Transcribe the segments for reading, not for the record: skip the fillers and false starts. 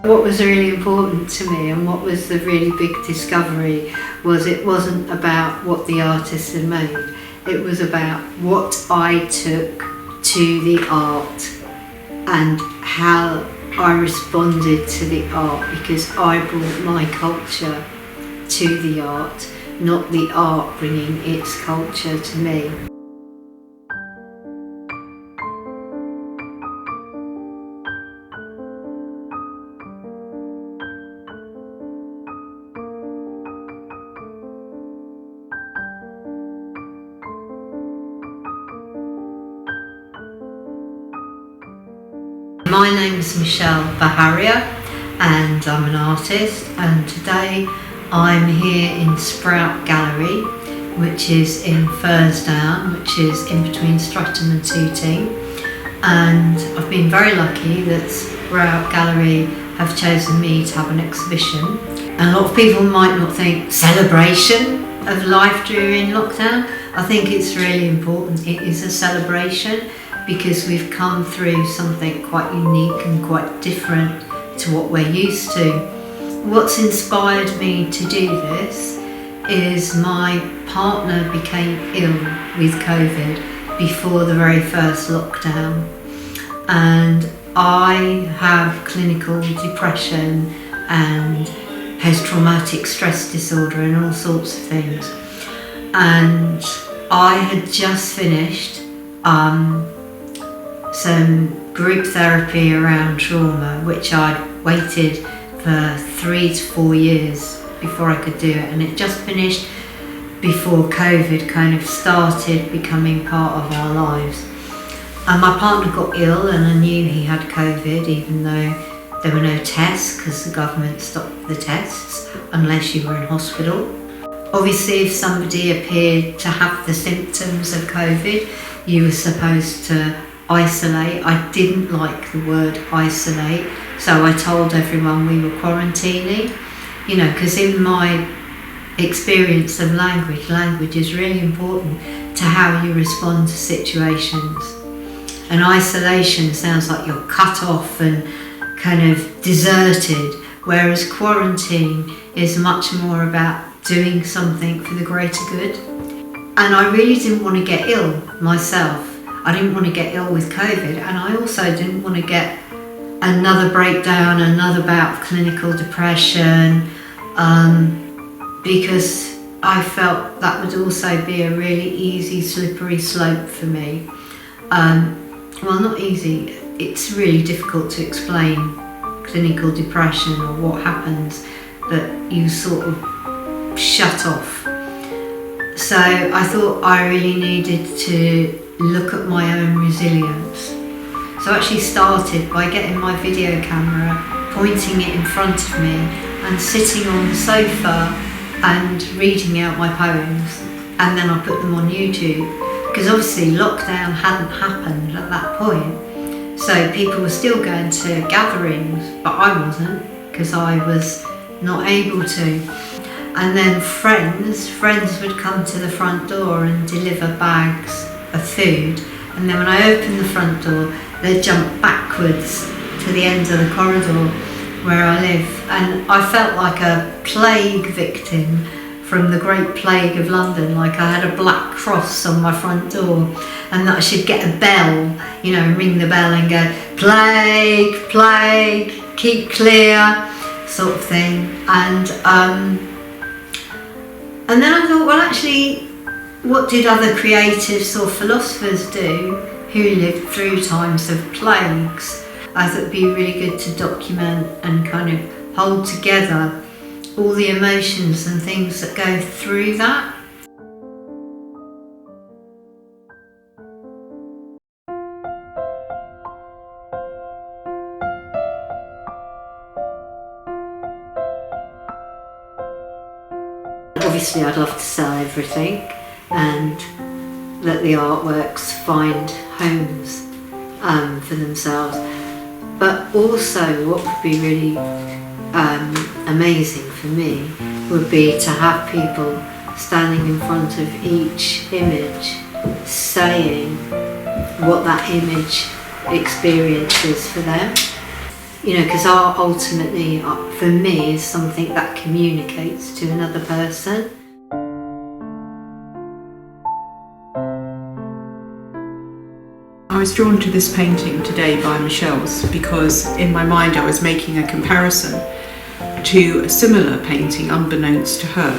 What was really important to me and what was the really big discovery was it wasn't about what the artist had made. It was about what I took to the art and how I responded to the art, because I brought my culture to the art, not the art bringing its culture to me. My name's Baharier and I'm an artist, and today I'm here in Sprout Gallery, which is in Fursdown, which is in between Streatham and Tooting, and I've been very lucky that Sprout Gallery have chosen me to have an exhibition. And a lot of people might not think celebration of life during lockdown. I think it's really important. It is a celebration because we've come through something quite unique and quite different to what we're used to. What's inspired me to do this is my partner became ill with COVID before the very first lockdown, and I have clinical depression and post-traumatic stress disorder and all sorts of things. And I had just finished some group therapy around trauma, which I'd waited for 3 to 4 years before I could do it, and it just finished before COVID kind of started becoming part of our lives. And my partner got ill and I knew he had COVID, even though there were no tests because the government stopped the tests unless you were in hospital. Obviously, if somebody appeared to have the symptoms of COVID, you were supposed to isolate. I didn't like the word isolate, so I told everyone we were quarantining, because in my experience of language is really important to how you respond to situations. And isolation sounds like you're cut off and kind of deserted, whereas quarantine is much more about doing something for the greater good. And I really didn't want to get ill myself. I didn't want to get ill with COVID, and I also didn't want to get another breakdown, another bout of clinical depression, because I felt that would also be a really easy, slippery slope for me. Well, not easy, it's really difficult to explain clinical depression or what happens that you sort of shut off. So I thought I really needed to look at my own resilience. So I actually started by getting my video camera, pointing it in front of me and sitting on the sofa and reading out my poems, and then I put them on YouTube, because obviously lockdown hadn't happened at that point, so people were still going to gatherings, but I wasn't, because I was not able to. And then friends would come to the front door and deliver bags of food, and then when I opened the front door, they'd jump backwards to the end of the corridor where I live, and I felt like a plague victim from the Great Plague of London, like I had a black cross on my front door, and that I should get a bell, ring the bell and go, plague, plague, keep clear, sort of thing. And then I thought, well, actually, what did other creatives or philosophers do who lived through times of plagues? I thought it'd be really good to document and kind of hold together all the emotions and things that go through that. Obviously, I'd love to sell everything and let the artworks find homes for themselves. But also, what would be really amazing for me would be to have people standing in front of each image saying what that image experience is for them. because art ultimately, for me, is something that communicates to another person. I was drawn to this painting today by Michelle's because in my mind I was making a comparison to a similar painting, unbeknownst to her,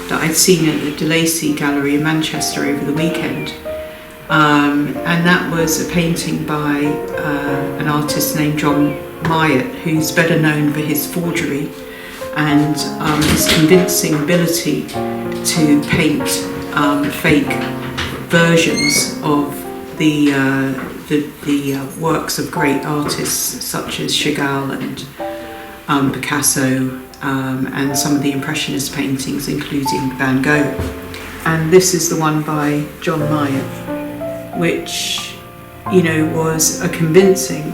that I'd seen at the De Lacy Gallery in Manchester over the weekend. And that was a painting by an artist named John Myatt, who's better known for his forgery and his convincing ability to paint fake versions of the works of great artists such as Chagall and Picasso and some of the Impressionist paintings, including Van Gogh. And this is the one by John Myatt, which was a convincing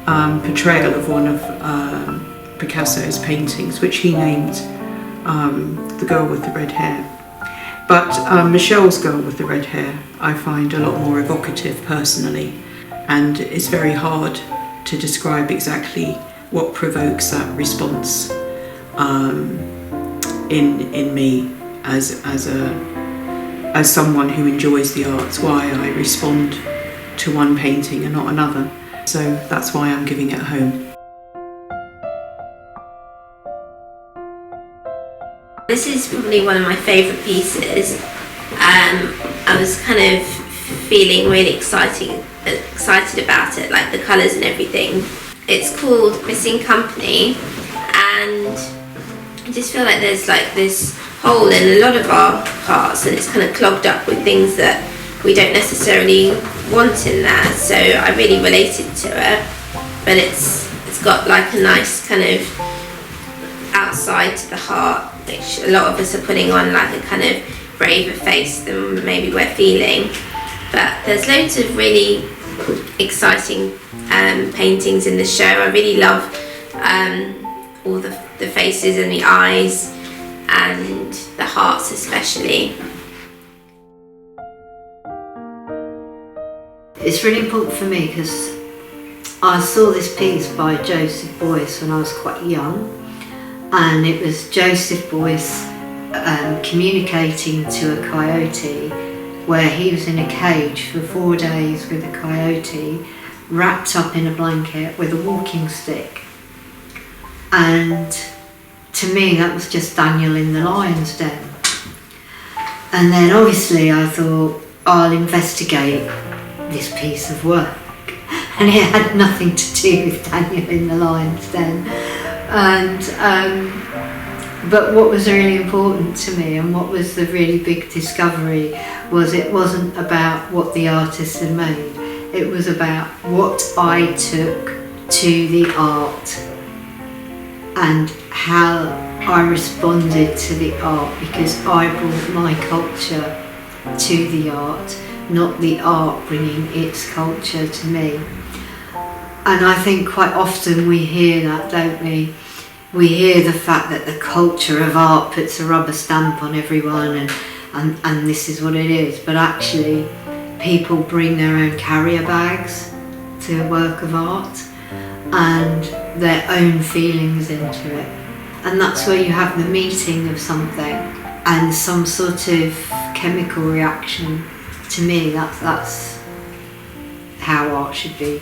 portrayal of one of Picasso's paintings, which he named The Girl with the Red Hair. But Michelle's Girl with the Red Hair I find a lot more evocative personally, and it's very hard to describe exactly what provokes that response in me as someone who enjoys the arts, why I respond to one painting and not another. So that's why I'm giving it a home. This is probably one of my favourite pieces. I was kind of feeling really excited about it, like the colours and everything. It's called Missing Company, and I just feel like there's like this hole in a lot of our hearts, and it's kind of clogged up with things that we don't necessarily want in there. So I really related to it, but it's got like a nice kind of outside to the heart, which a lot of us are putting on like a kind of braver face than maybe we're feeling. But there's loads of really exciting paintings in the show. I really love all the faces and the eyes and the hearts especially. It's really important for me because I saw this piece by Joseph Beuys when I was quite young, and it was Joseph Beuys communicating to a coyote, where he was in a cage for 4 days with a coyote, wrapped up in a blanket with a walking stick. And to me that was just Daniel in the lion's den. And then obviously I thought, I'll investigate this piece of work, and it had nothing to do with Daniel in the lion's den. And but what was really important to me, and what was the really big discovery, was it wasn't about what the artist had made. It was about what I took to the art and how I responded to the art, because I brought my culture to the art, not the art bringing its culture to me. And I think quite often we hear that, don't we? We hear the fact that the culture of art puts a rubber stamp on everyone and this is what it is. But actually, people bring their own carrier bags to a work of art and their own feelings into it. And that's where you have the meeting of something and some sort of chemical reaction. To me, that's how art should be.